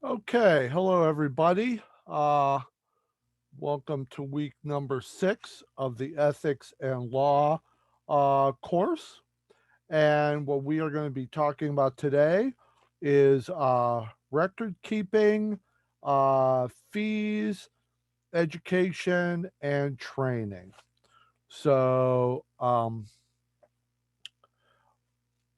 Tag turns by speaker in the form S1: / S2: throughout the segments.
S1: Okay, hello everybody. Welcome to week number 6 of the Ethics and Law course. And what we are going to be talking about today is record keeping, fees, education, and training. So,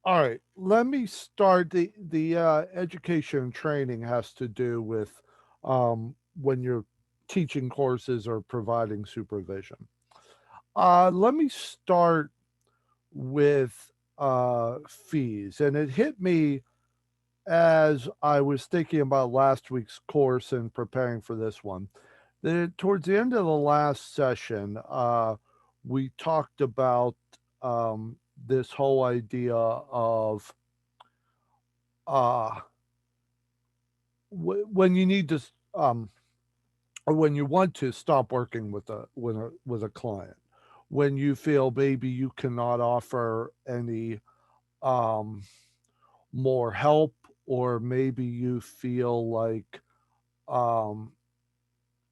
S1: all right, let me start. The education and training has to do with when you're teaching courses or providing supervision. Let me start with fees, and it hit me as I was thinking about last week's course and preparing for this one. Towards the end of the last session, we talked about this whole idea of uh, when you need to, or when you want to stop working with a client, when you feel maybe you cannot offer any um, more help, or maybe you feel like um,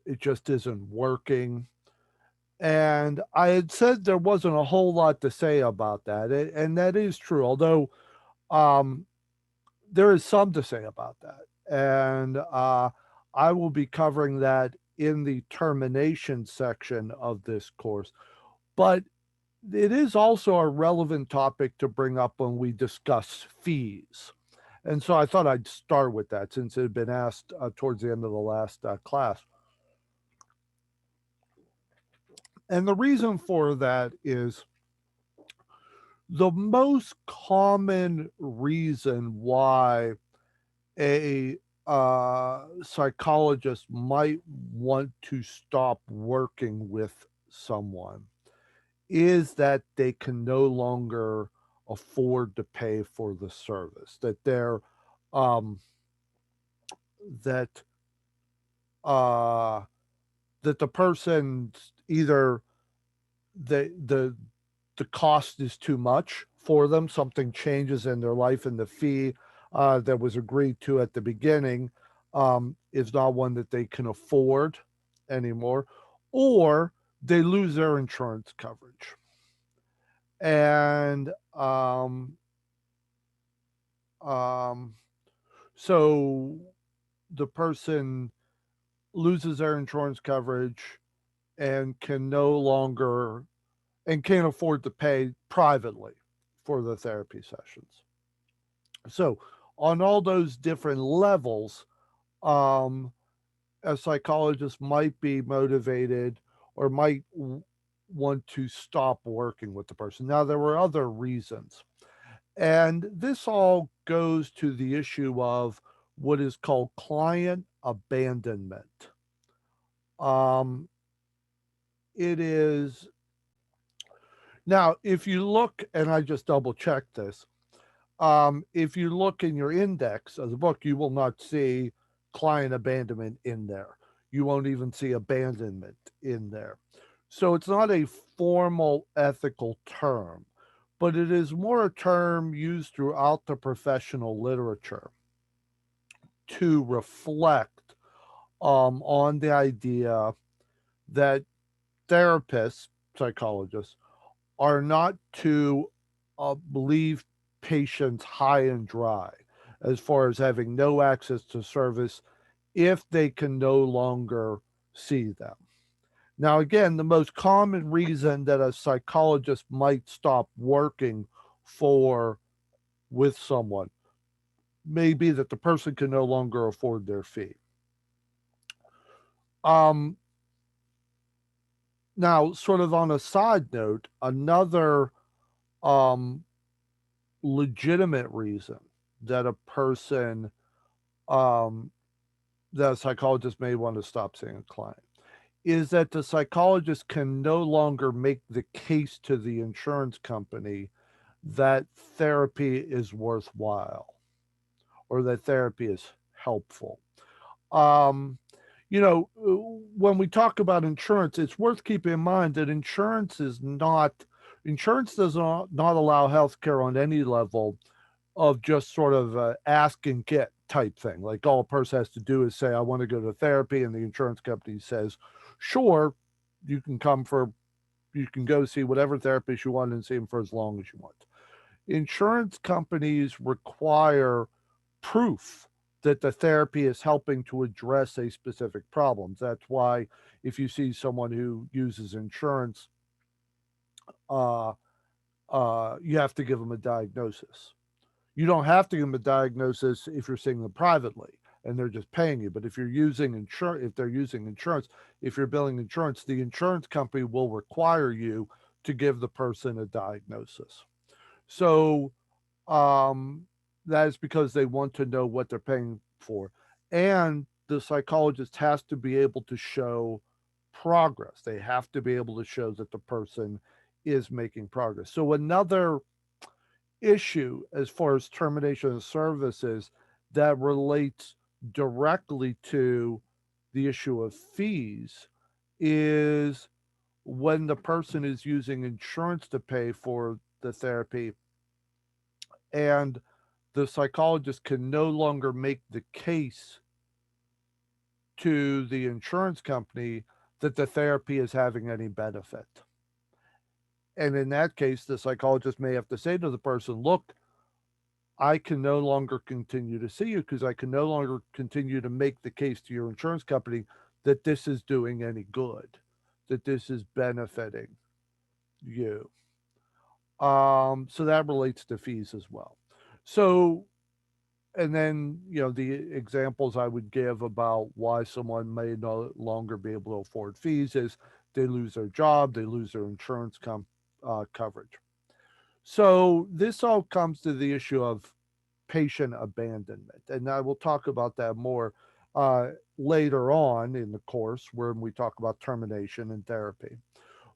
S1: it just isn't working. And I had said there wasn't a whole lot to say about that, and that is true. Although um, there is some to say about that. And I will be covering that in the termination section of this course. But it is also a relevant topic to bring up when we discuss fees. And so I thought I'd start with that since it had been asked towards the end of the last class. And the reason for that is the most common reason why a psychologist might want to stop working with someone is that they can no longer afford to pay for the service, that they're um that uh that the person either the the cost is too much for them, something changes in their life, and the fee that was agreed to at the beginning is not one that they can afford anymore, or they lose their insurance coverage. And um, so the person loses their insurance coverage and can no longer and can't afford to pay privately for the therapy sessions. So, on all those different levels, um, a psychologist might be motivated or might want to stop working with the person. Now, there were other reasons. And this all goes to the issue of what is called client abandonment. Um, it is now, if you look, and I just double checked this, if you look in your index of the book, you will not see client abandonment in there. You won't even see abandonment in there. So it's not a formal ethical term, but it is more a term used throughout the professional literature to reflect on the idea that therapists, psychologists, are not to leave patients high and dry as far as having no access to service if they can no longer see them. Now, again, the most common reason that a psychologist might stop working for with someone may be that the person can no longer afford their fee. Um, Now, sort of on a side note, another um, legitimate reason that a person um, that a psychologist may want to stop seeing a client is that the psychologist can no longer make the case to the insurance company that therapy is worthwhile or that therapy is helpful. Um, when we talk about insurance, it's worth keeping in mind that insurance does not allow healthcare on any level of just sort of ask and get type thing. Like all a person has to do is say, I want to go to therapy, and the insurance company says, sure, you can come for, you can go see whatever therapist you want and see him for as long as you want. Insurance companies require proof that the therapy is helping to address a specific problem. That's why if you see someone who uses insurance, uh, you have to give them a diagnosis. You don't have to give them a diagnosis if you're seeing them privately and they're just paying you. But if you're using insurance, if they're using insurance, if you're billing insurance, the insurance company will require you to give the person a diagnosis. So um, that is because they want to know what they're paying for. And the psychologist has to be able to show progress. They have to be able to show that the person is making progress. So another issue as far as termination of services that relates directly to the issue of fees is when the person is using insurance to pay for the therapy and the psychologist can no longer make the case to the insurance company that the therapy is having any benefit. And in that case, the psychologist may have to say to the person, look, I can no longer continue to see you because I can no longer continue to make the case to your insurance company that this is doing any good, that this is benefiting you. So that relates to fees as well. So, and then, the examples I would give about why someone may no longer be able to afford fees is they lose their job, they lose their insurance coverage. So this all comes to the issue of patient abandonment. And I will talk about that more later on in the course when we talk about termination and therapy.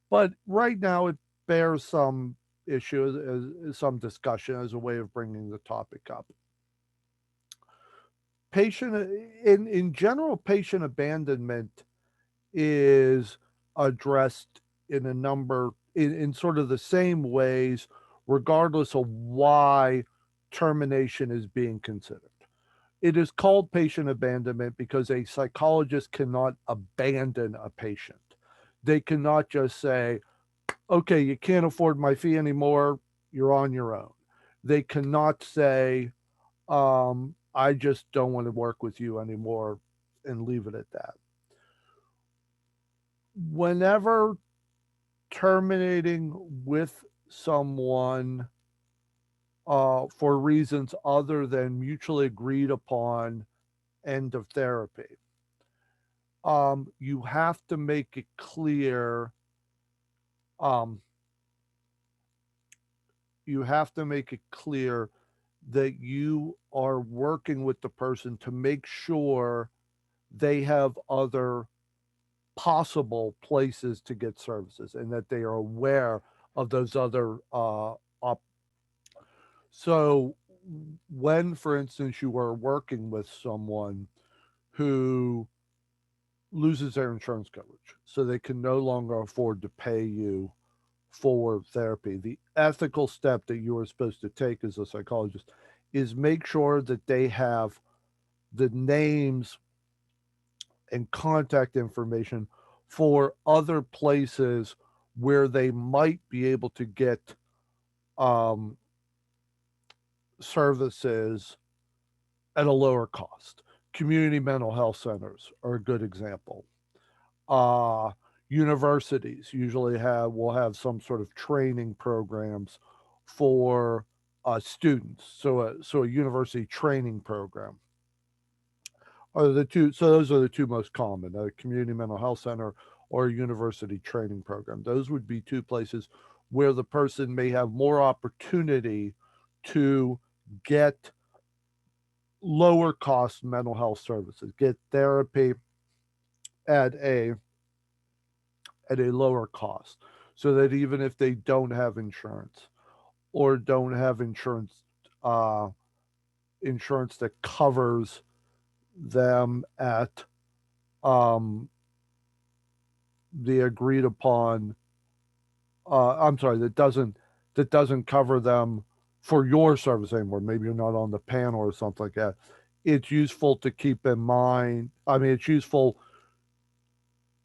S1: But right now, it bears some issue, some discussion as a way of bringing the topic up. Patient, in general, patient abandonment is addressed in a number, in sort of the same ways, regardless of why termination is being considered. It is called patient abandonment because a psychologist cannot abandon a patient. They cannot just say, okay, you can't afford my fee anymore, you're on your own. They cannot say, I just don't want to work with you anymore and leave it at that. Whenever terminating with someone for reasons other than mutually agreed upon end of therapy, you have to make it clear. Um, you have to make it clear that you are working with the person to make sure they have other possible places to get services and that they are aware of those other so when, for instance, you are working with someone who loses their insurance coverage, so they can no longer afford to pay you for therapy, the ethical step that you are supposed to take as a psychologist is make sure that they have the names and contact information for other places where they might be able to get um, services at a lower cost. Community mental health centers are a good example. Uh, Universities usually will have some sort of training programs for students. So a university training program are the two. So those are the two most common: a community mental health center or a university training program. Those would be two places where the person may have more opportunity to get lower cost mental health services, get therapy at a lower cost, so that even if they don't have insurance or don't have uh, insurance that covers them at um, the agreed upon, I'm sorry, that doesn't cover them for your service anymore. Maybe you're not on the panel or something like that. it's useful to keep in mind. I mean, it's useful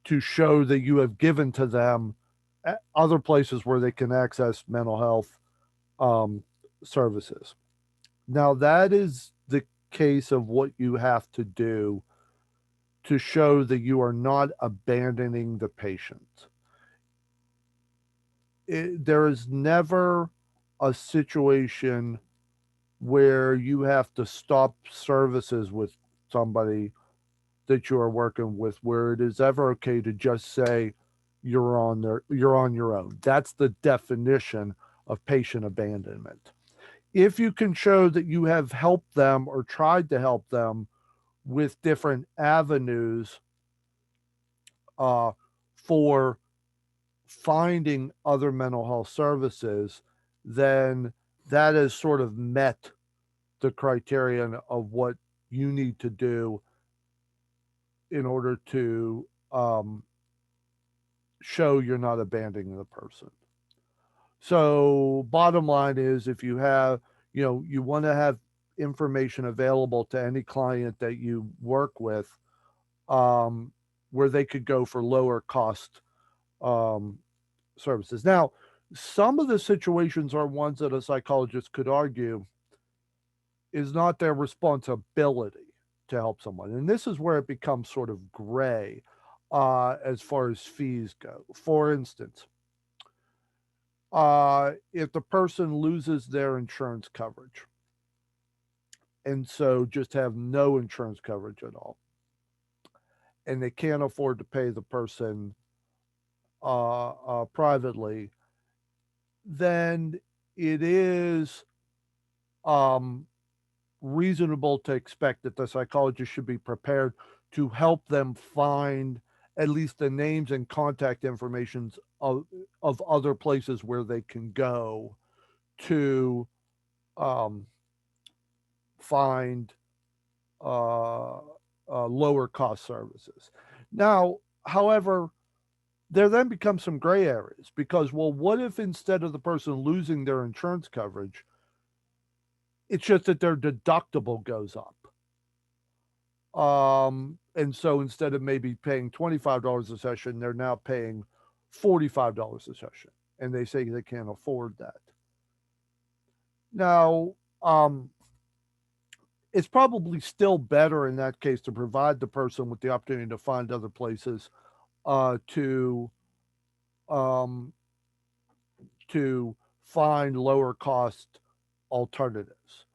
S1: to show that you have given to them other places where they can access mental health um, services. Now, that is the case of what you have to do to show that you are not abandoning the patient. There is never a situation where you have to stop services with somebody that you are working with where it is ever okay to just say you're on your own. That's the definition of patient abandonment. If you can show that you have helped them or tried to help them with different avenues uh, for finding other mental health services, then that has sort of met the criterion of what you need to do in order to show you're not abandoning the person. So, bottom line is if you have, you want to have information available to any client that you work with um, where they could go for lower cost um, services. Now, some of the situations are ones that a psychologist could argue is not their responsibility to help someone. And this is where it becomes sort of gray as far as fees go. For instance, if the person loses their insurance coverage and so just have no insurance coverage at all, and they can't afford to pay the person privately, then it is um, reasonable to expect that the psychologist should be prepared to help them find at least the names and contact informations of other places where they can go to um, find uh, lower cost services. Now, however, there then becomes some gray areas because, well, what if instead of the person losing their insurance coverage, it's just that their deductible goes up? And so instead of maybe paying $25 a session, they're now paying $45 a session, and they say they can't afford that. Now, it's probably still better in that case to provide the person with the opportunity to find other places to um, to find lower cost alternatives.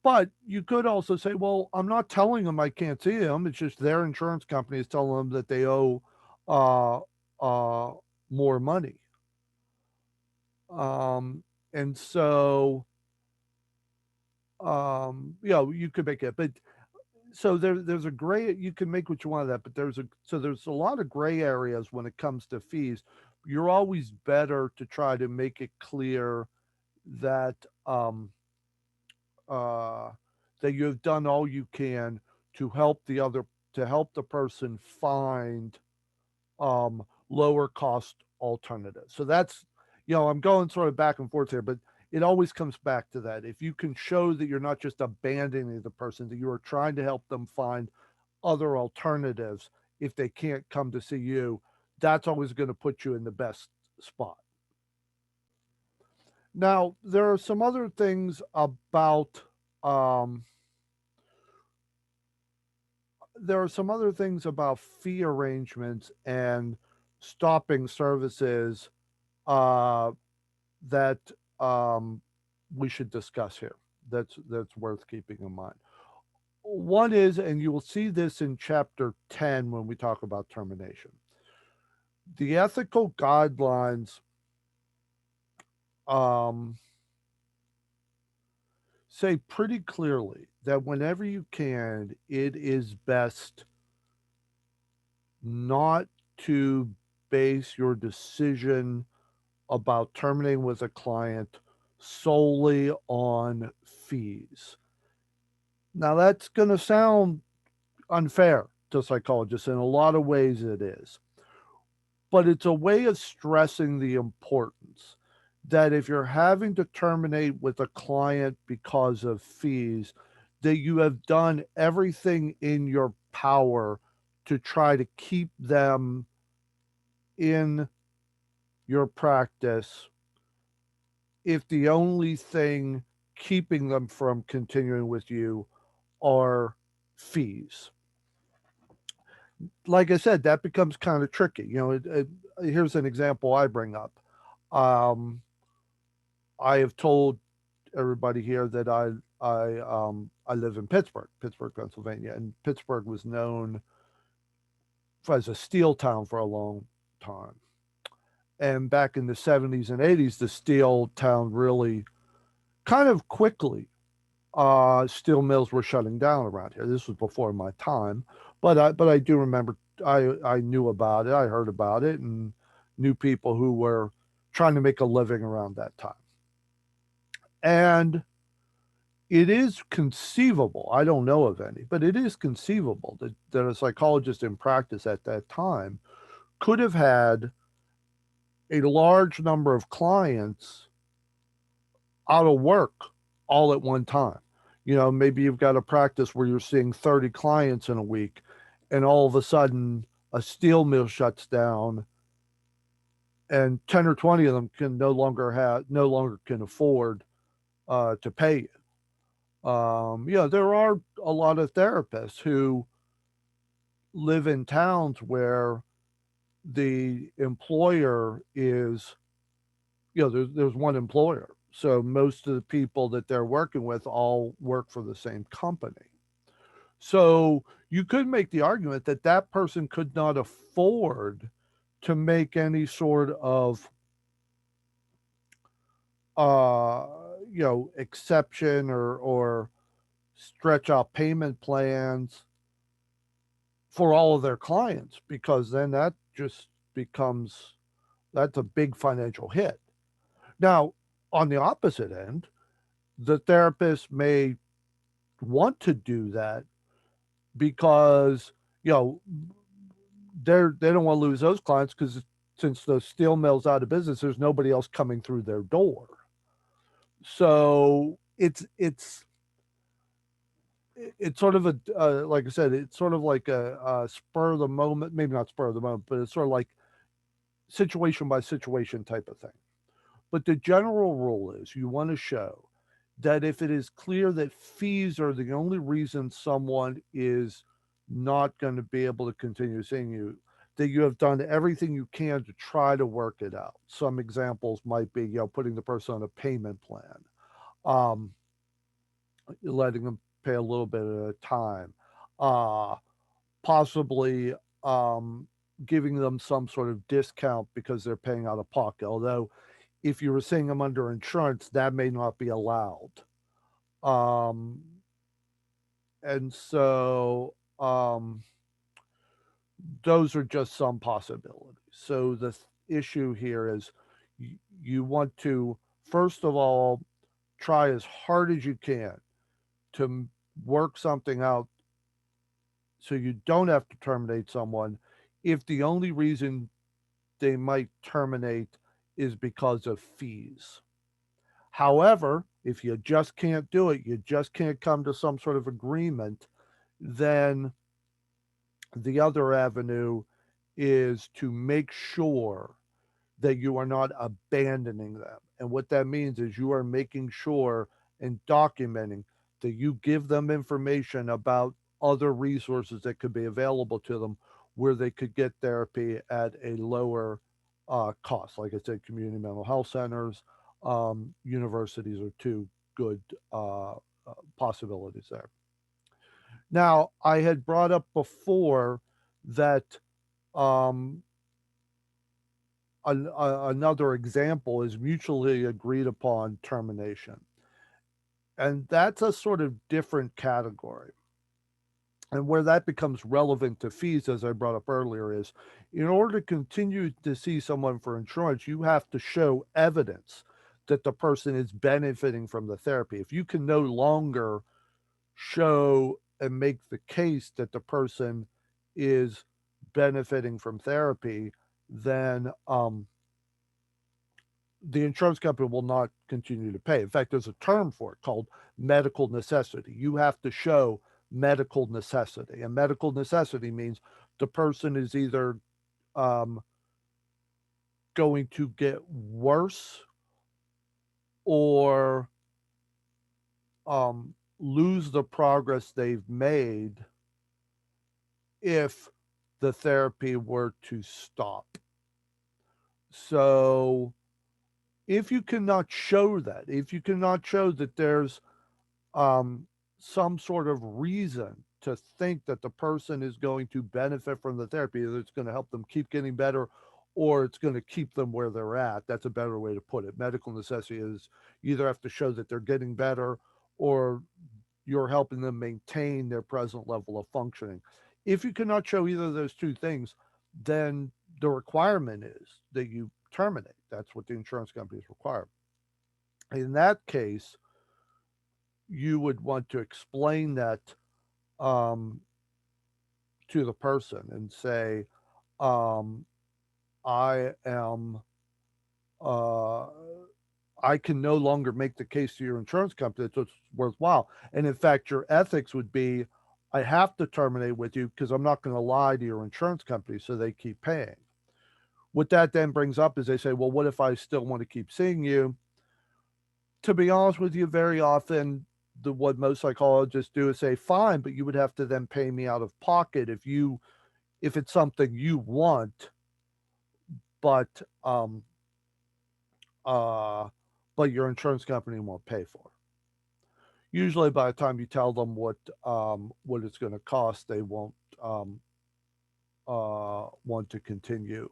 S1: But you could also say, well, I'm not telling them I can't see them. It's just their insurance company is telling them that they owe uh, uh, more money. Um, and so, you could make it. But so there's a gray, you can make what you want of that, but there's a lot of gray areas when it comes to fees. You're always better to try to make it clear that uh, that you have done all you can to help the person find lower cost alternatives. So that's, I'm going sort of back and forth here, but it always comes back to that. If you can show that you're not just abandoning the person, that you are trying to help them find other alternatives if they can't come to see you, that's always going to put you in the best spot. Now, there are some other things um, about fee arrangements and stopping services uh, that we should discuss here. That's worth keeping in mind. One is, and you will see this in chapter 10 when we talk about termination. The ethical guidelines um, say pretty clearly that whenever you can, it is best not to base your decision about terminating with a client solely on fees. Now, that's going to sound unfair to psychologists. In a lot of ways, it is. But it's a way of stressing the importance that if you're having to terminate with a client because of fees, that you have done everything in your power to try to keep them in your practice if the only thing keeping them from continuing with you are fees. Like I said, that becomes kind of tricky. Here's an example I bring up. Um, I have told everybody here that I live in Pittsburgh, Pennsylvania, and Pittsburgh was known as a steel town for a long time. And back in the 70s and 80s, the steel town really kind of quickly steel mills were shutting down around here. This was before my time, but I do remember I knew about it. I heard about it and knew people who were trying to make a living around that time. And it is conceivable, I don't know of any, but it is conceivable that a psychologist in practice at that time could have had a large number of clients out of work all at one time. Maybe you've got a practice where you're seeing 30 clients in a week, and all of a sudden a steel mill shuts down, and 10 or 20 of them can no longer can afford to pay you. There are a lot of therapists who live in towns where the employer is, there's one employer. So most of the people that they're working with all work for the same company. So you could make the argument that that person could not afford to make any sort of uh exception or stretch out payment plans for all of their clients, because then that just becomes that's a big financial hit. Now, on the opposite end, the therapist may want to do that because you know they don't want to lose those clients, because since the steel mill's out of business, there's nobody else coming through their door. So it's sort of a like I said, it's sort of like a spur of the moment, maybe not spur of the moment, but it's sort of like situation by situation type of thing. But the general rule is you want to show that if it is clear that fees are the only reason someone is not going to be able to continue seeing you, that you have done everything you can to try to work it out. Some examples might be, putting the person on a payment plan, um, letting them pay a little bit at a time, uh, possibly giving them some sort of discount because they're paying out of pocket. Although, if you were seeing them under insurance, that may not be allowed. Um, and so those are just some possibilities. So the issue here is you want to, first of all, try as hard as you can to work something out so you don't have to terminate someone if the only reason they might terminate is because of fees. However, if you just can't do it, you just can't come to some sort of agreement, then the other avenue is to make sure that you are not abandoning them. And what that means is you are making sure and documenting that you give them information about other resources that could be available to them where they could get therapy at a lower cost. Like I said, community mental health centers, universities are two good possibilities there. Now, I had brought up before that um, another example is mutually agreed upon termination. And that's a sort of different category. And where that becomes relevant to fees, as I brought up earlier, is in order to continue to see someone for insurance, you have to show evidence that the person is benefiting from the therapy. If you can no longer show and make the case that the person is benefiting from therapy, then the insurance company will not continue to pay. In fact, there's a term for it called medical necessity. You have to show medical necessity. And medical necessity means the person is either um, going to get worse or lose the progress they've made if the therapy were to stop. So if you cannot show that, if you cannot show that there's um, some sort of reason to think that the person is going to benefit from the therapy, either it's going to help them keep getting better or it's going to keep them where they're at. That's a better way to put it. Medical necessity is you either have to show that they're getting better or you're helping them maintain their present level of functioning. If you cannot show either of those two things, then the requirement is that you terminate. That's what the insurance companies require. In that case, you would want to explain that um, to the person and say, um, I am, uh, I can no longer make the case to your insurance company that it's worthwhile. And in fact, your ethics would be, I have to terminate with you because I'm not going to lie to your insurance company so they keep paying. What that then brings up is they say, well, what if I still want to keep seeing you? To be honest with you, very often what most psychologists do is say, fine, but you would have to then pay me out of pocket if it's something you want, but uh but your insurance company won't pay for. Usually by the time you tell them what it's going to cost, they won't um want to continue.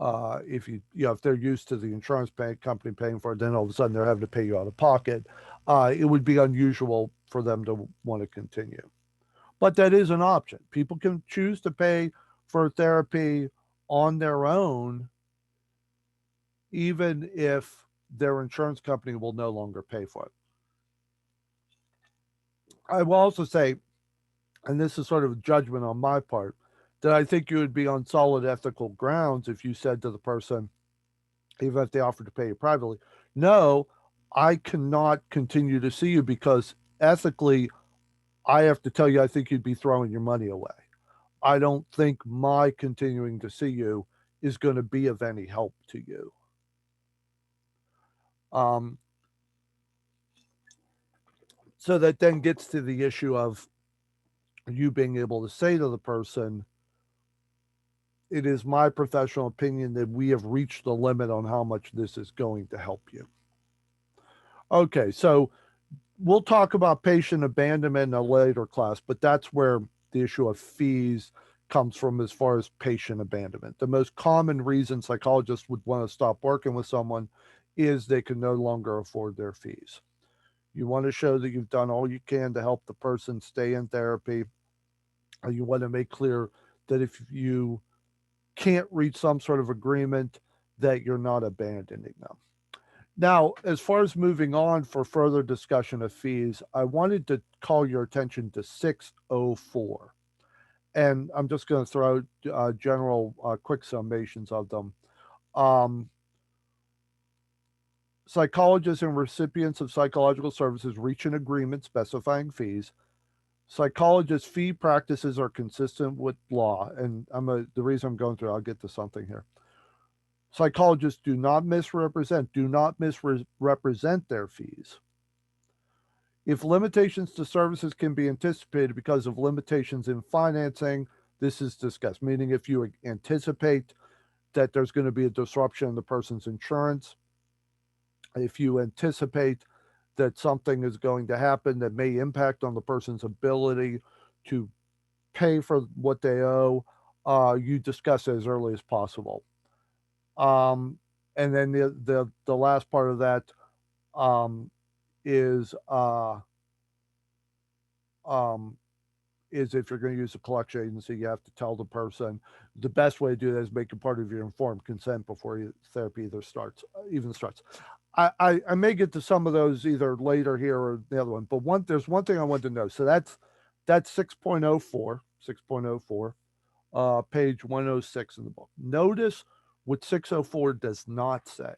S1: If if they're used to the company paying for it, then all of a sudden they're having to pay you out of pocket. It would be unusual for them to want to continue. But that is an option. People can choose to pay for therapy on their own, even if their insurance company will no longer pay for it. I will also say, and this is sort of a judgment on my part, that I think you would be on solid ethical grounds if you said to the person, even if they offered to pay you privately, no, I cannot continue to see you because ethically, I have to tell you, I think you'd be throwing your money away. I don't think my continuing to see you is going to be of any help to you. Um, so that then gets to the issue of you being able to say to the person, it is my professional opinion that we have reached the limit on how much this is going to help you. Okay, so we'll talk about patient abandonment in a later class, but that's where the issue of fees comes from as far as patient abandonment. The most common reason psychologists would want to stop working with someone is they can no longer afford their fees. You want to show that you've done all you can to help the person stay in therapy. You want to make clear that if you can't reach some sort of agreement, that you're not abandoning them. Now, as far as moving on for further discussion of fees, I wanted to call your attention to 604. And I'm just going to throw general quick summations of them. Um, Psychologists and recipients of psychological services reach an agreement specifying fees. Psychologists' fee practices are consistent with law. And the reason I'm going through, I'll get to something here. Psychologists do not misrepresent their fees. If limitations to services can be anticipated because of limitations in financing, this is discussed. Meaning, if you anticipate that there's going to be a disruption in the person's insurance, if you anticipate that something is going to happen that may impact on the person's ability to pay for what they owe, you discuss it as early as possible. Um, and then the last part of that um, is um, is if you're going to use a collection agency, you have to tell the person. The best way to do that is make it part of your informed consent before therapy even starts. I may get to some of those either later here or the other one, but there's one thing I want to know. So that's 6.04, page 106 in the book. Notice what 604 does not say.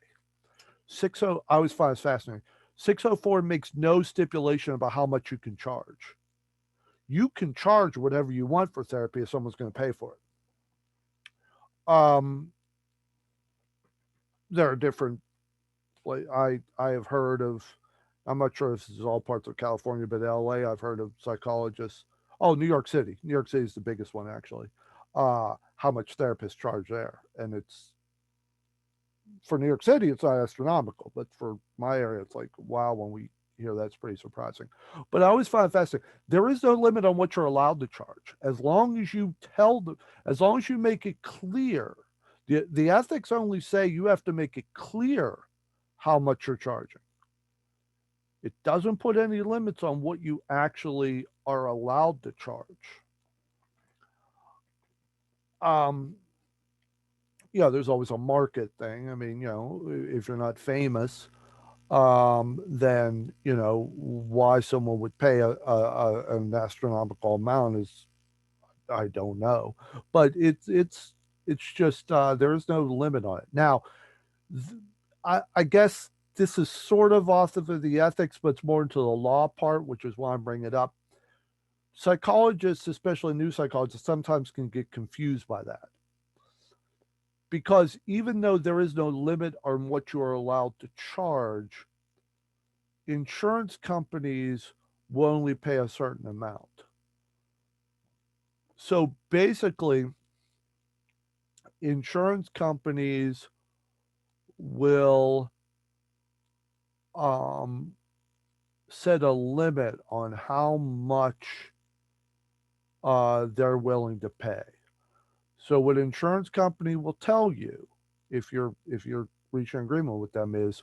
S1: I always find it fascinating. 604 makes no stipulation about how much you can charge. You can charge whatever you want for therapy if someone's going to pay for it. There are different, like I have heard of, I'm not sure if this is all parts of California, but LA, I've heard of psychologists. Oh, New York City. New York City is the biggest one, actually. How much therapists charge there. And it's, for New York City, it's not astronomical, but for my area, it's like, wow, when we hear that's pretty surprising. But I always find it fascinating. There is no limit on what you're allowed to charge. As long as you tell them, as long as you make it clear, the ethics only say you have to make it clear how much you're charging. It doesn't put any limits on what you actually are allowed to charge. Um, there's always a market thing. I mean, if you're not famous, then why someone would pay an astronomical amount is, I don't know, but it's just there is no limit on it. Now, th- I guess this is sort of off of the ethics, but it's more into the law part, which is why I'm bringing it up. Psychologists, especially new psychologists, sometimes can get confused by that because even though there is no limit on what you are allowed to charge, insurance companies will only pay a certain amount. So basically, insurance companies will um, set a limit on how much they're willing to pay. So what insurance company will tell you, if you're reaching an agreement with them, is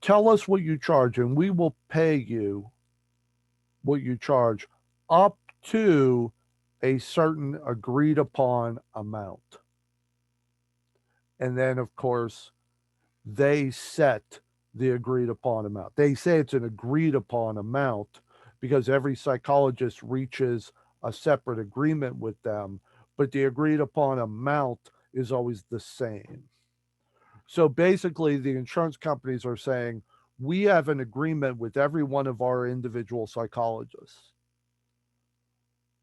S1: tell us what you charge and we will pay you what you charge up to a certain agreed upon amount. And then, of course, they set the agreed upon amount. They say it's an agreed upon amount because every psychologist reaches a separate agreement with them, but the agreed upon amount is always the same. So basically, the insurance companies are saying, we have an agreement with every one of our individual psychologists,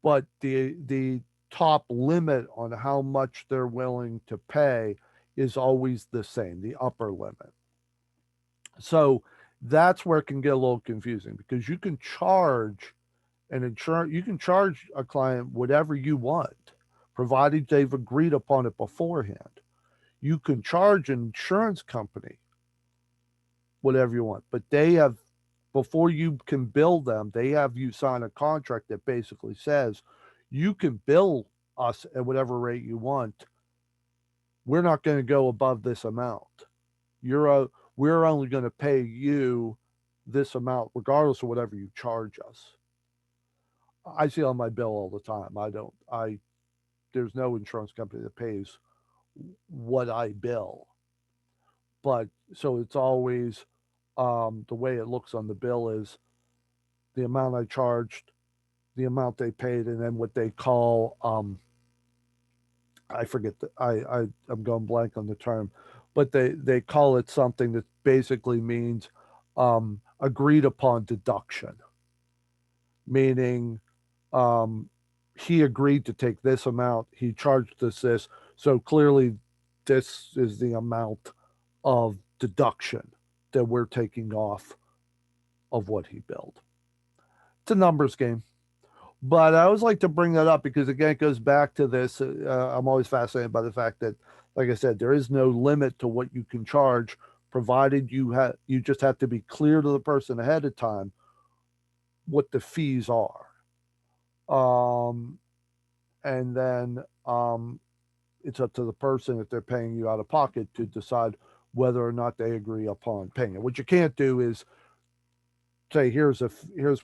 S1: but the top limit on how much they're willing to pay is always the same, the upper limit. So that's where it can get a little confusing because you can charge a client whatever you want, provided they've agreed upon it beforehand. You can charge an insurance company whatever you want, but they have, before you can bill them, they have you sign a contract that basically says you can bill us at whatever rate you want. We're not going to go above this amount. You're a, we're only going to pay you this amount regardless of whatever you charge us. I see on my bill all the time. I don't I There's no insurance company that pays what I bill. But so it's always the way it looks on the bill is the amount I charged, the amount they paid, and then what they call I forget the I'm going blank on the term, but they call it something that basically means agreed upon deduction, meaning um, he agreed to take this amount, he charged us this, so clearly this is the amount of deduction that we're taking off of what he billed. It's a numbers game. But I always like to bring that up because again, it goes back to this. I'm always fascinated by the fact that, like I said, there is no limit to what you can charge, provided you just have to be clear to the person ahead of time what the fees are, um, and then it's up to the person if they're paying you out of pocket to decide whether or not they agree upon paying it. What you can't do is say, here's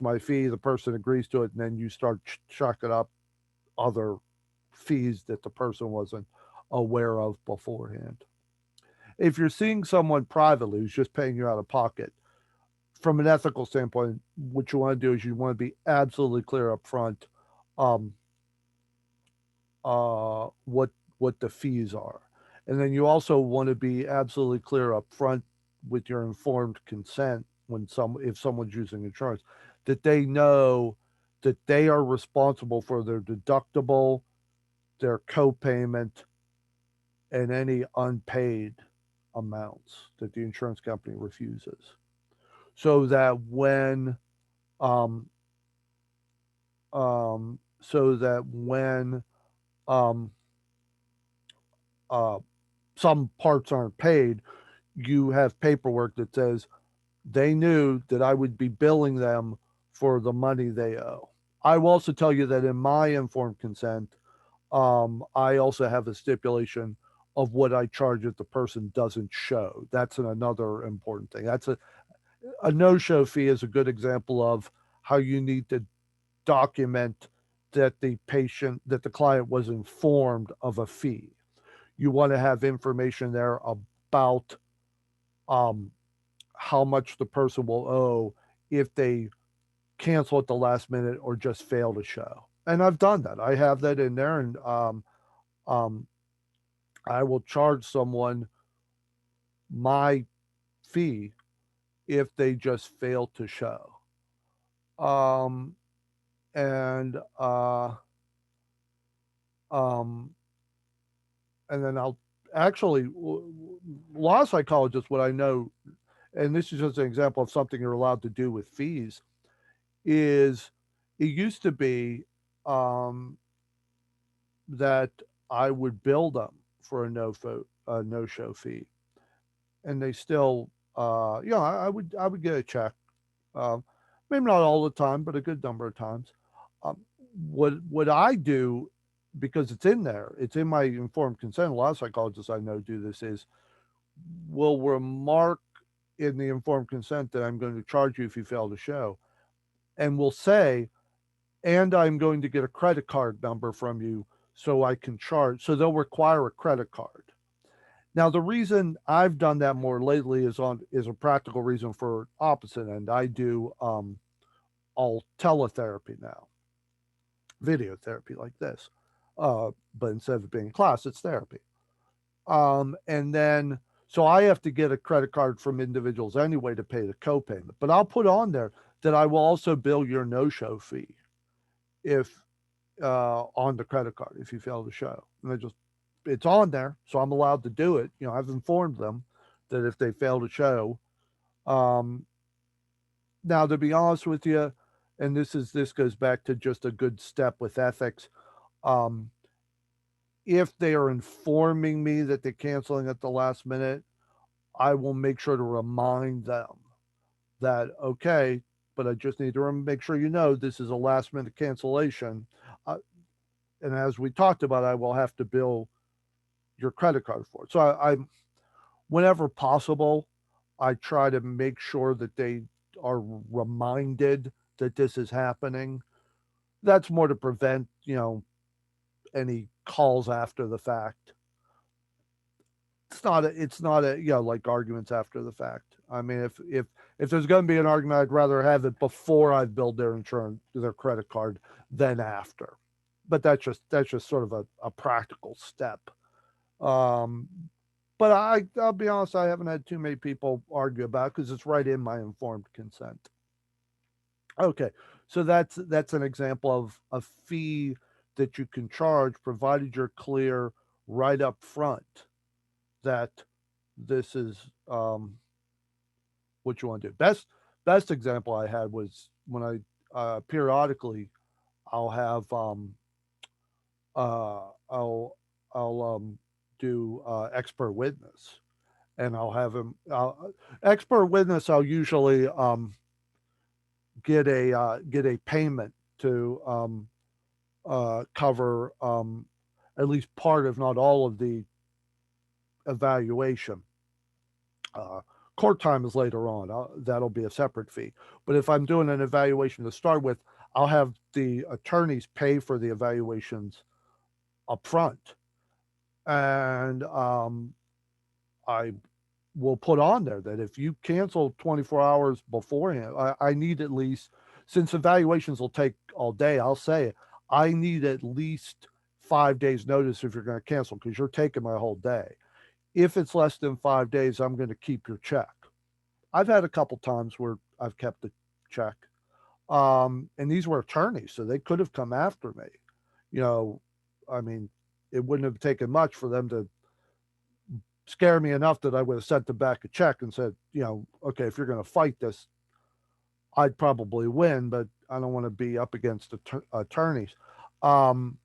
S1: my fee, the person agrees to it, and then you start chucking up other fees that the person wasn't aware of beforehand. If you're seeing someone privately who's just paying you out of pocket, from an ethical standpoint, what you want to do is you want to be absolutely clear up front um, what the fees are, and then you also want to be absolutely clear up front with your informed consent if someone's using insurance, that they know that they are responsible for their deductible, their copayment, and any unpaid amounts that the insurance company refuses. So that um, when um, uh, some parts aren't paid, you have paperwork that says they knew that I would be billing them for the money they owe. I will also tell you that in my informed consent, I also have a stipulation of what I charge if the person doesn't show. That's another important thing. That's a no-show fee is a good example of how you need to document that the client was informed of a fee. You want to have information there about um, how much the person will owe if they cancel at the last minute or just fail to show. And I've done that. I have that in there, and um, I will charge someone my fee if they just fail to show. Um, and um, and then I'll actually law psychologists. What I know, and this is just an example of something you're allowed to do with fees, is it used to be um, that I would bill them for a no show fee, and they still, I would get a check, um, maybe not all the time, but a good number of times. Um, what I do, because it's in there, it's in my informed consent. A lot of psychologists I know do this is will remark in the informed consent that I'm going to charge you if you fail to show, and will say, and I'm going to get a credit card number from you so I can charge. So they'll require a credit card. Now, the reason I've done that more lately is a practical reason for opposite end. I do all teletherapy now, video therapy like this, but instead of it being class, it's therapy. And then so I have to get a credit card from individuals anyway to pay the copayment. But I'll put on there that I will also bill your no-show fee if on the credit card if you fail to show. And it's on there, so I'm allowed to do it. I've informed them that if they fail to show, um, now to be honest with you, and this goes back to just a good step with ethics. Um, if they are informing me that they're canceling at the last minute, I will make sure to remind them that okay, but I just need to make sure this is a last minute cancellation. Uh, and as we talked about, I will have to bill your credit card for it. So whenever possible, I try to make sure that they are reminded that this is happening. That's more to prevent, any calls after the fact. It's not a, like arguments after the fact. I mean, if there's going to be an argument, I'd rather have it before I've billed their insurance, their credit card, than after. But that's just sort of a practical step. Um, but I'll be honest, I haven't had too many people argue about it because it's right in my informed consent. Okay, so that's an example of a fee that you can charge, provided you're clear right up front that this is what you want to do. Best example I had was when I periodically I'll have uh, I'll I'll do expert witness, and I'll have him expert witness. I'll usually get a payment to cover at least part, if not all, of the evaluation. Uh, Court time is later on. That'll be a separate fee. But if I'm doing an evaluation to start with, I'll have the attorneys pay for the evaluations up front, and I will put on there that if you cancel 24 hours beforehand, I need at least, since evaluations will take all day, I'll say I need at least 5 days notice if you're going to cancel because you're taking my whole day. If it's less than 5 days, I'm going to keep your check. I've had a couple times where I've kept a check. And these were attorneys, so they could have come after me. You know, I mean, it wouldn't have taken much for them to scare me enough that I would have sent them back a check and said, okay, if you're going to fight this, I'd probably win, but I don't want to be up against attorneys. Um,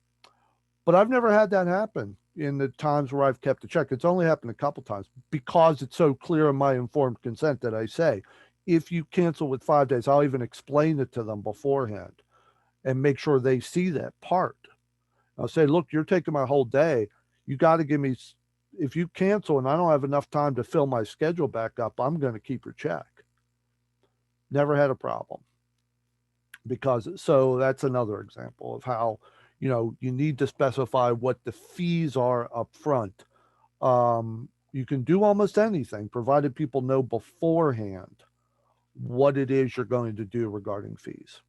S1: but I've never had that happen in the times where I've kept a check. It's only happened a couple times because it's so clear in my informed consent that I say, if you cancel with 5 days, I'll even explain it to them beforehand and make sure they see that part. I'll say, look, you're taking my whole day. You got to give me, if you cancel and I don't have enough time to fill my schedule back up, I'm going to keep your check. Never had a problem. Because so that's another example of how you need to specify what the fees are up front. You can do almost anything provided people know beforehand what it is you're going to do regarding fees.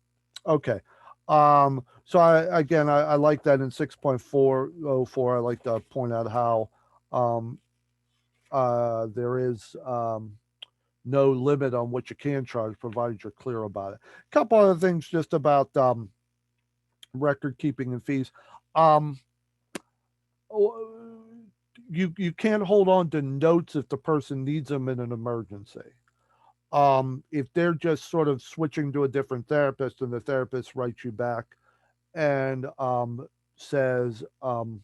S1: Okay. So I like that in 6.404. I like to point out how um, there is no limit on what you can charge, provided you're clear about it. A couple other things just about record keeping and fees. Um, you can't hold on to notes if the person needs them in an emergency. If they're just sort of switching to a different therapist and the therapist writes you back and says, um,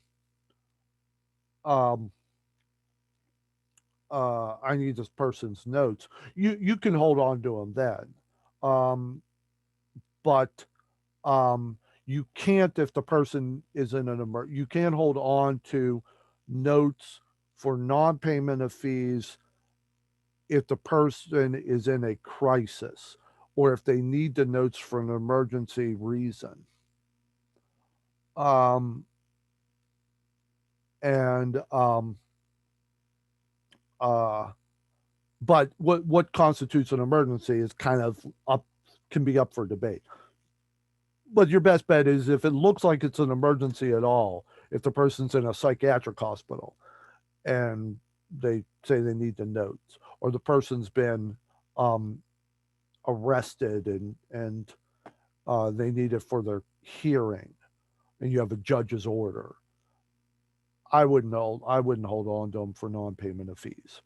S1: I need this person's notes, you can hold on to them then. Um, but um, you can't if the person is in you can't hold on to notes for non-payment of fees if the person is in a crisis or if they need the notes for an emergency reason. Um, and uh, but what constitutes an emergency is kind of up can be up for debate. But your best bet is if it looks like it's an emergency at all, if the person's in a psychiatric hospital and they say they need the notes, or the person's been um, arrested and they need it for their hearing, and you have a judge's order. I wouldn't hold on to them for non-payment of fees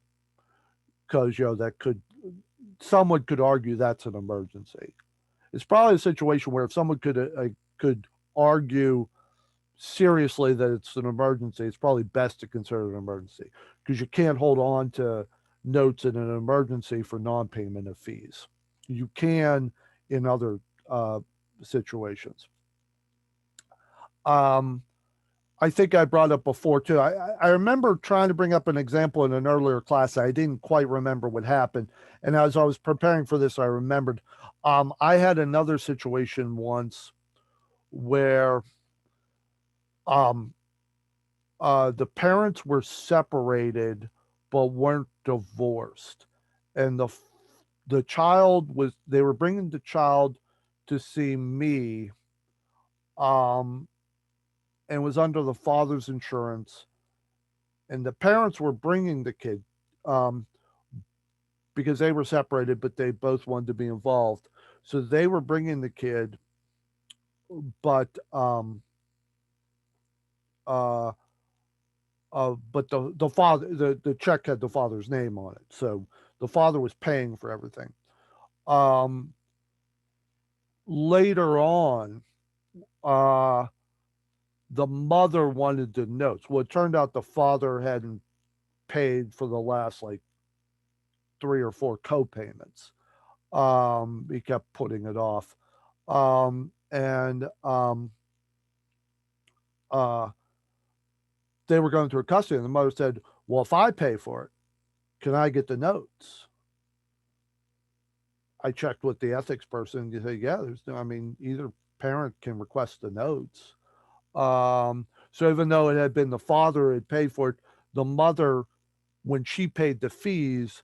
S1: because that could someone could argue that's an emergency. It's probably a situation where if someone could argue seriously that it's an emergency, it's probably best to consider it an emergency because you can't hold on to notes in an emergency for non-payment of fees. You can in other uh, situations. Um, I think I brought up before too. I remember trying to bring up an example in an earlier class. I didn't quite remember what happened, and as I was preparing for this, I remembered. I had another situation once where um, the parents were separated but weren't divorced, and the child was they were bringing the child to see me, um, and was under the father's insurance, and the parents were bringing the kid um, because they were separated, but they both wanted to be involved. So they were bringing the kid, but uh, but the father the check had the father's name on it, so the father was paying for everything. Um, Later on, uh, the mother wanted the notes. Well, it turned out the father hadn't paid for the last like 3 or 4 co-payments. He kept putting it off. And uh, they were going through custody, and the mother said, "Well, if I pay for it, can I get the notes?" I checked with the ethics person. You say, "Yeah, there's no. I mean, either parent can request the notes." So even though it had been the father who had paid for it, the mother, when she paid the fees,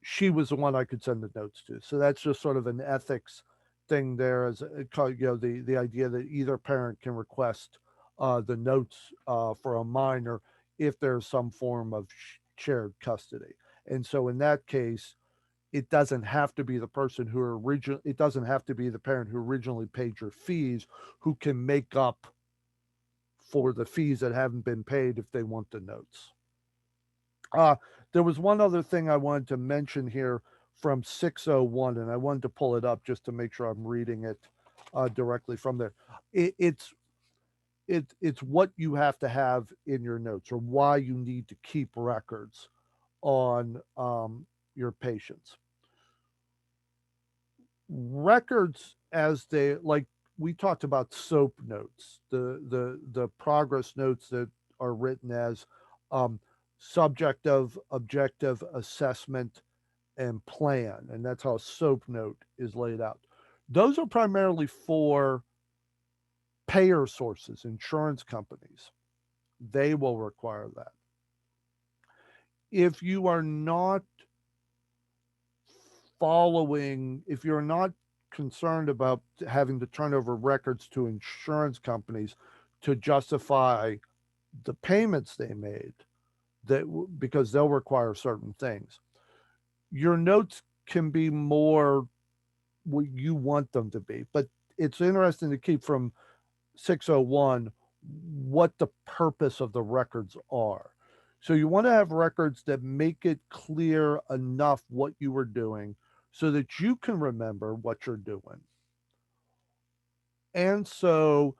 S1: she was the one I could send the notes to. So that's just sort of an ethics thing there, as the idea that either parent can request the notes for a minor if there's some form of shared custody. And so in that case, it doesn't have to be the person who it doesn't have to be the parent who originally paid your fees who can make up for the fees that haven't been paid if they want the notes. Uh, there was one other thing I wanted to mention here from 601, and I wanted to pull it up just to make sure I'm reading it directly from there. It's it's what you have to have in your notes or why you need to keep records on your patients. Records, as they like, we talked about SOAP notes, the progress notes that are written as um, subjective, objective, assessment, and plan, and that's how a SOAP note is laid out. Those are primarily for payer sources, insurance companies. They will require that. If you are not if you're not concerned about having to turn over records to insurance companies to justify the payments they made, that because they'll require certain things, your notes can be more what you want them to be. But it's interesting to keep from 601 what the purpose of the records are. So you want to have records that make it clear enough what you were doing so that you can remember what you're doing. And so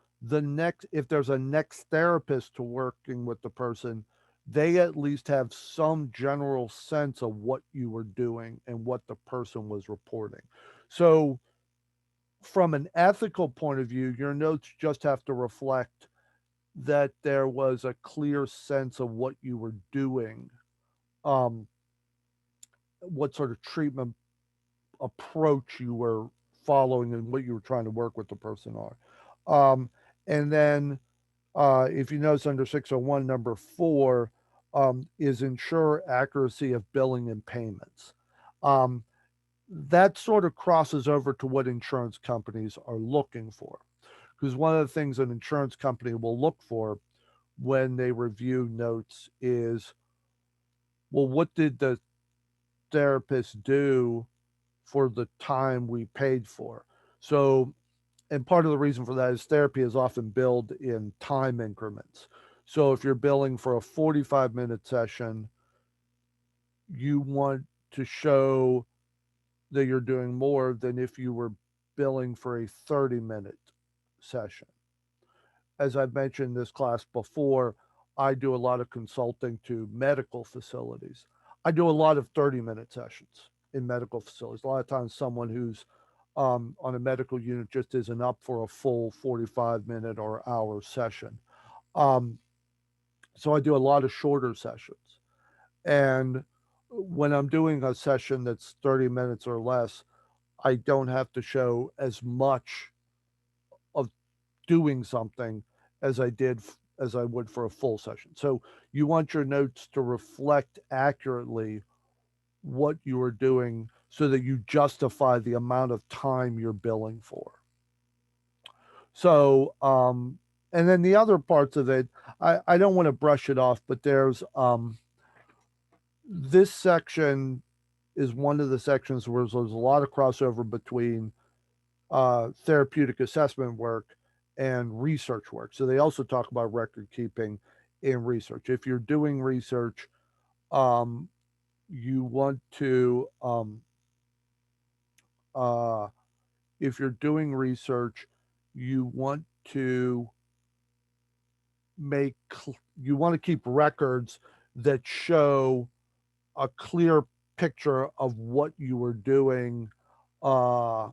S1: if there's a next therapist to working with the person, they at least have some general sense of what you were doing and what the person was reporting. So from an ethical point of view, your notes just have to reflect that there was a clear sense of what you were doing, um, what sort of treatment approach you were following, and what you were trying to work with the person on. Um, and then, if you notice under 601, number 4 is ensure accuracy of billing and payments. Um, that sort of crosses over to what insurance companies are looking for. Because one of the things an insurance company will look for when they review notes is, well, what did the therapist do for the time we paid for? So, and part of the reason for that is therapy is often billed in time increments. So if you're billing for a 45-minute session, you want to show that you're doing more than if you were billing for a 30-minute session. As I've mentioned in this class before, I do a lot of consulting to medical facilities. I do a lot of 30-minute sessions in medical facilities. A lot of times, someone who's on a medical unit just isn't up for a full 45-minute or hour session. Um, so I do a lot of shorter sessions. And when I'm doing a session that's 30 minutes or less, I don't have to show as much of doing something as as I would for a full session. So you want your notes to reflect accurately what you are doing so that you justify the amount of time you're billing for. So, and then the other parts of it, I don't want to brush it off, but this section is one of the sections where there's a lot of crossover between therapeutic assessment work and research work. So they also talk about record keeping in research. If you're doing research, um, you want to, uh, if you're doing research, you want to make, you want to keep records that show a clear picture of what you were doing, uh,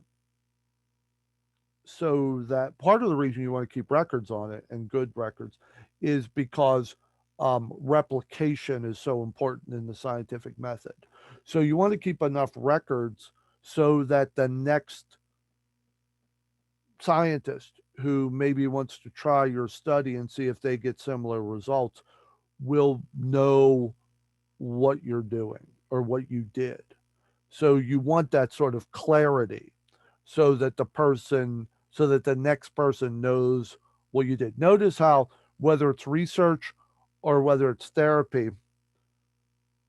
S1: so that part of the reason you want to keep records on it and good records is because replication is so important in the scientific method. So you want to keep enough records so that the next scientist who maybe wants to try your study and see if they get similar results will know what you're doing or what you did. So you want that sort of clarity so that the next person knows what you did. Notice how, whether it's research or whether it's therapy,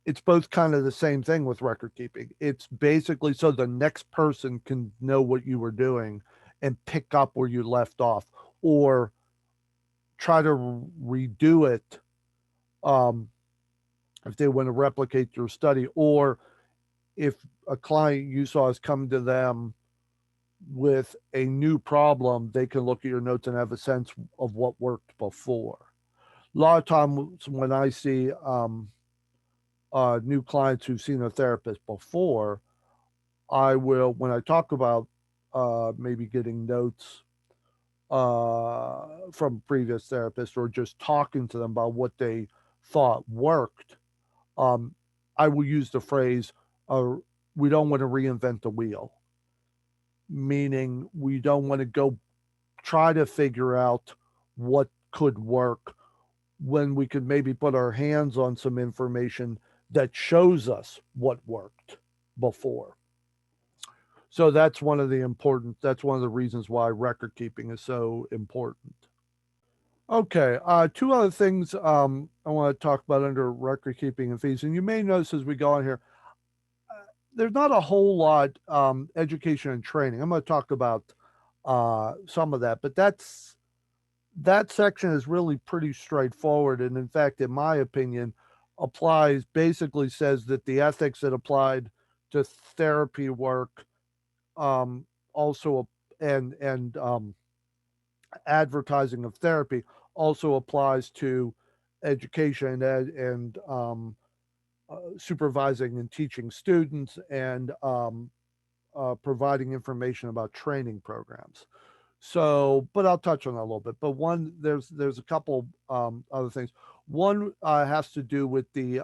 S1: it's both kind of the same thing with record keeping. It's basically so the next person can know what you were doing and pick up where you left off, or try to redo it, um, if they want to replicate your study, or if a client you saw is coming to them with a new problem, they can look at your notes and have a sense of what worked before. A lot of times when I see new clients who've seen a therapist before, I will, when I talk about maybe getting notes from previous therapists, or just talking to them about what they thought worked, um, I will use the phrase, uh, we don't want to reinvent the wheel, meaning we don't want to go try to figure out what could work when we could maybe put our hands on some information that shows us what worked before. So that's one of the reasons why record keeping is so important. Okay, two other things I want to talk about under record keeping and fees. And you may notice as we go on here, there's not a whole lot education and training. I'm going to talk about some of that, but that section is really pretty straightforward. And in fact, in my opinion, basically says that the ethics that applied to therapy work, also, and advertising of therapy also applies to education and supervising and teaching students, and providing information about training programs. So, but I'll touch on that a little bit. But there's a couple other things. One has to do with the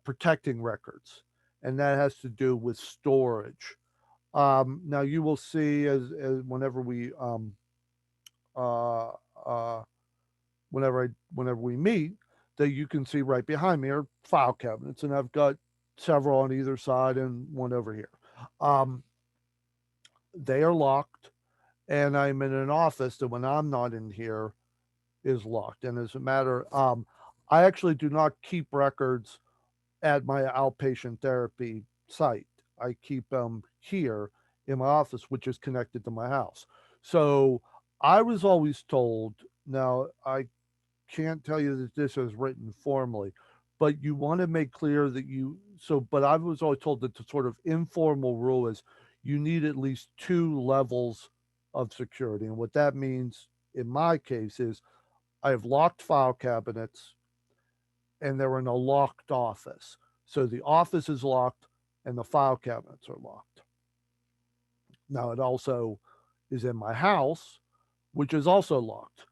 S1: protecting records, and that has to do with storage. Now you will see as uh, uh, whenever we meet, that you can see right behind me are file cabinets, and I've got several on either side and one over here. Um, they are locked, and I'm in an office that when I'm not in here is locked. And as a matter, I actually do not keep records at my outpatient therapy site. I keep them here in my office, which is connected to my house. So I was always told, now I can't tell you that this is written formally, but you want to make clear that but I was always told that the sort of informal rule is you need at least two levels of security. And what that means in my case is I have locked file cabinets, and they're in a locked office. So the office is locked and the file cabinets are locked. Now it also is in my house, which is also locked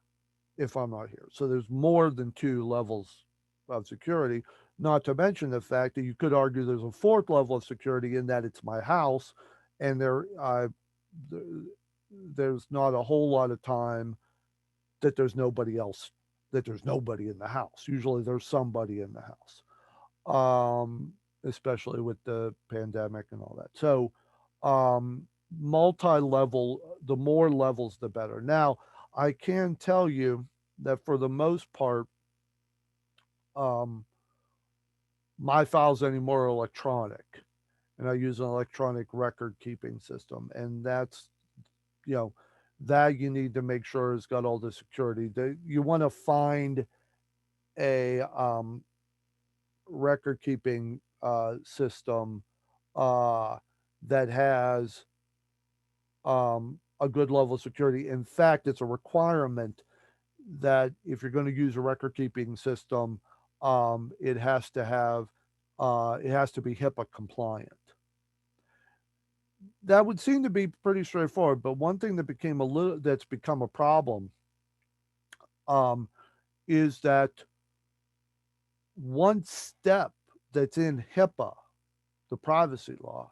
S1: if I'm not here. So there's more than two levels of security, not to mention the fact that you could argue there's a fourth level of security in that it's my house, and there's not a whole lot of time that there's nobody else, that there's nobody in the house. Usually there's somebody in the house, especially with the pandemic and all that. So, multi-level, the more levels, the better. Now, I can tell you that for the most part, um, my files anymore are electronic, and I use an electronic record keeping system, and that's, you know, that you need to make sure it's got all the security. You want to find a record keeping system uh, that has a good level of security. In fact, it's a requirement that if you're going to use a record keeping system, it has to be HIPAA compliant. That would seem to be pretty straightforward, but one thing that became a little that's become a problem, um, is that one step that's in HIPAA, the privacy law,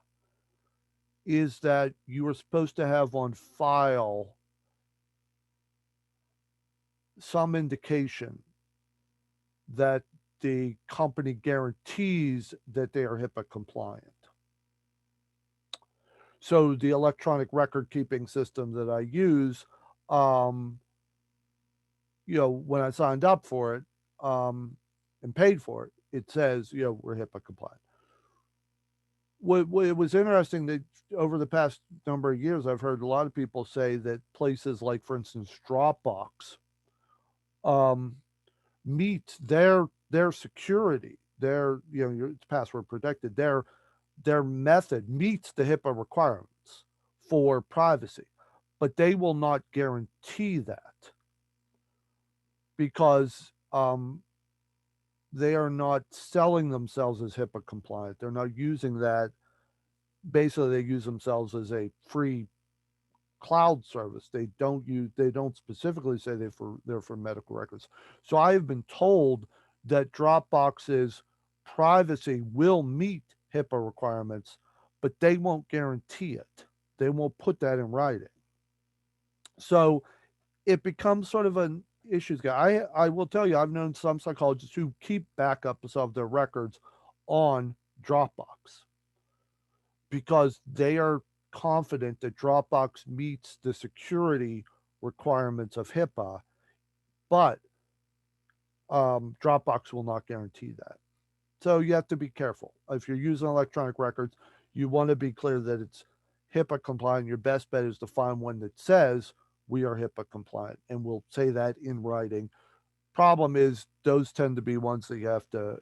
S1: is that you are supposed to have on file some indication that the company guarantees that they are HIPAA compliant. So the electronic record keeping system that I use, um, when I signed up for it, and paid for it, it says, we're HIPAA compliant. What it was interesting that over the past number of years, I've heard a lot of people say that places like, for instance, Dropbox, um, meet their security, it's password protected. Their method meets the HIPAA requirements for privacy, but they will not guarantee that because they are not selling themselves as HIPAA compliant. They're not using that. Basically, they use themselves as a free cloud service. They don't specifically say they're for medical records. So I have been told that Dropbox's privacy will meet HIPAA requirements, but they won't guarantee it. They won't put that in writing. So it becomes sort of an issues guy. I will tell you, I've known some psychologists who keep backups of their records on Dropbox because they are confident that Dropbox meets the security requirements of HIPAA, but Dropbox will not guarantee that. So you have to be careful. If you're using electronic records, you want to be clear that it's HIPAA compliant. Your best bet is to find one that says we are HIPAA compliant, and we'll say that in writing. Problem is, those tend to be ones that you have to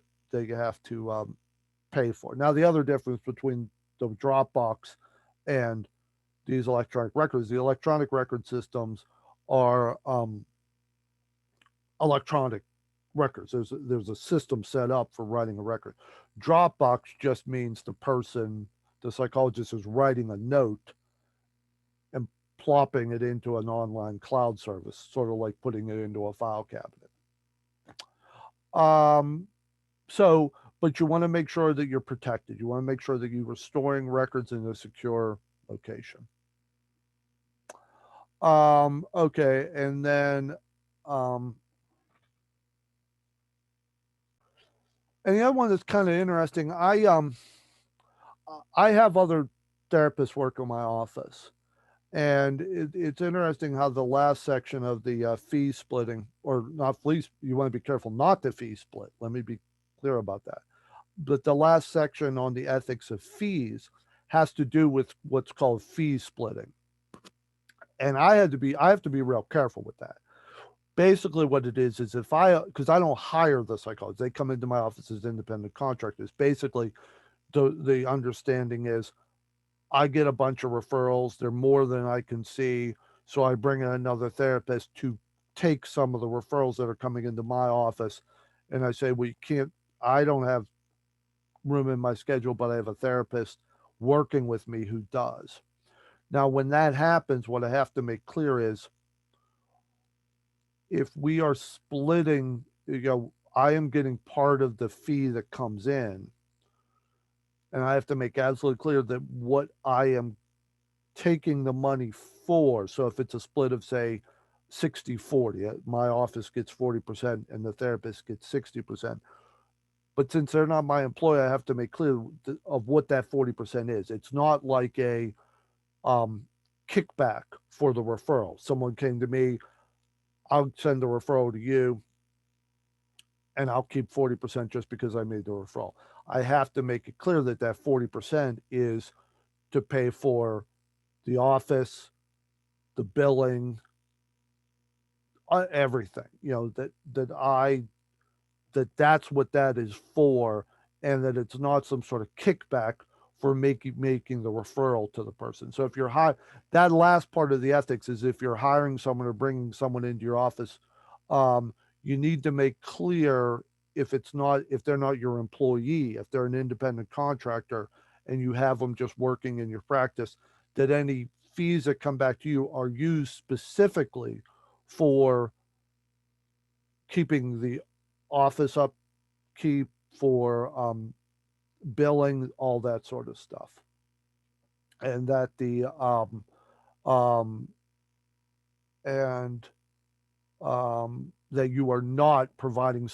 S1: pay for. Now, the other difference between the Dropbox and these electronic records, the electronic record systems are electronic records. There's a system set up for writing a record. Dropbox just means the psychologist is writing a note and plopping it into an online cloud service, sort of like putting it into a file cabinet. Um, so, but you want to make sure that you're protected. You want to make sure that you are storing records in a secure location. Okay, and then um, and the other one that's kind of interesting. I have other therapists work in my office, and it's interesting how the last section of the fee splitting, or not fees, you want to be careful not to fee split. Let me be clear about that. But the last section on the ethics of fees has to do with what's called fee splitting, and I have to be real careful with that. Basically, what it is if because I don't hire the psychologists, they come into my office as independent contractors. Basically, the understanding is I get a bunch of referrals. They're more than I can see. So I bring in another therapist to take some of the referrals that are coming into my office. And I say, I don't have room in my schedule, but I have a therapist working with me who does. Now, when that happens, what I have to make clear is if we are splitting, I am getting part of the fee that comes in. And I have to make absolutely clear that what I am taking the money for. So if it's a split of, say, 60-40, my office gets 40% and the therapist gets 60%. But since they're not my employee, I have to make clear of what that 40% is. It's not like a kickback for the referral. Someone came to me, I'll send the referral to you and I'll keep 40% just because I made the referral. I have to make it clear that that 40% is to pay for the office, the billing, everything. That's what that is for, and that it's not some sort of kickback for making the referral to the person. So if you're that last part of the ethics is if you're hiring someone or bringing someone into your office, you need to make clear if they're not your employee, if they're an independent contractor, and you have them just working in your practice, that any fees that come back to you are used specifically for keeping the office upkeep, for billing, all that sort of stuff, and that the um, and that you are not providing,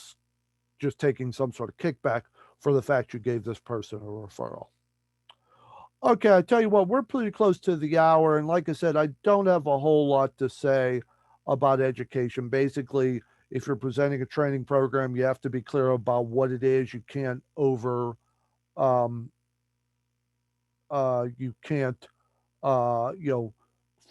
S1: just taking some sort of kickback for the fact you gave this person a referral. Okay, I tell you what, we're pretty close to the hour, and like I said, I don't have a whole lot to say about education. Basically, If you're presenting a training program, you have to be clear about what it is. You can't um, you can't, you know,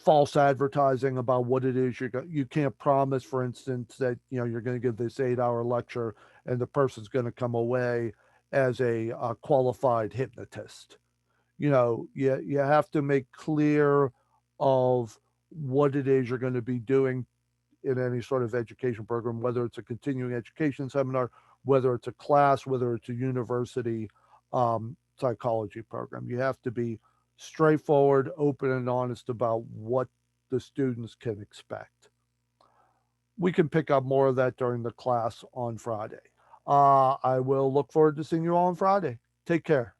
S1: false advertising about what it is you can't promise, for instance, that you're going to give this 8-hour lecture and the person's going to come away as a qualified hypnotist. You have to make clear of what it is you're going to be doing in any sort of education program, whether it's a continuing education seminar, whether it's a class, whether it's a university psychology program. You have to be straightforward, open, and honest about what the students can expect. We can pick up more of that during the class on Friday. I will look forward to seeing you all on Friday. Take care.